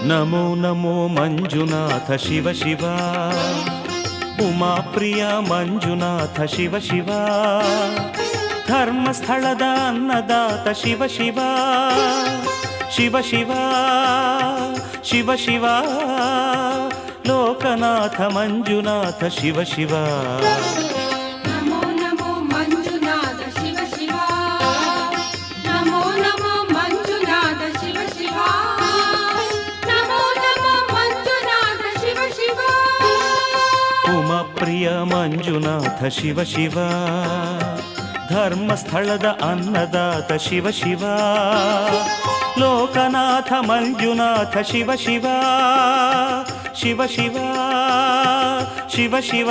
ನಮೋ ನಮೋ ಮಂಜುನಾಥ ಶಿವ ಶಿವ ಉಮಾಪ್ರಿಯ ಮಂಜುನಾಥ ಶಿವ ಶಿವ ಧರ್ಮಸ್ಥಳದ ಅನ್ನದಾತ ಶಿವ ಶಿವ ಶಿವ ಶಿವ ಶಿವ ಶಿವ ಲೋಕನಾಥ ಮಂಜುನಾಥ ಶಿವ ಶಿವ ಪ್ರಿಯ ಮಂಜುನಾಥ ಶಿವ ಶಿವ ಧರ್ಮಸ್ಥಳದ ಅನ್ನದಾತ ಶಿವ ಶಿವ ಲೋಕನಾಥ ಮಂಜುನಾಥ ಶಿವ ಶಿವ ಶಿವ ಶಿವ ಶಿವ ಶಿವ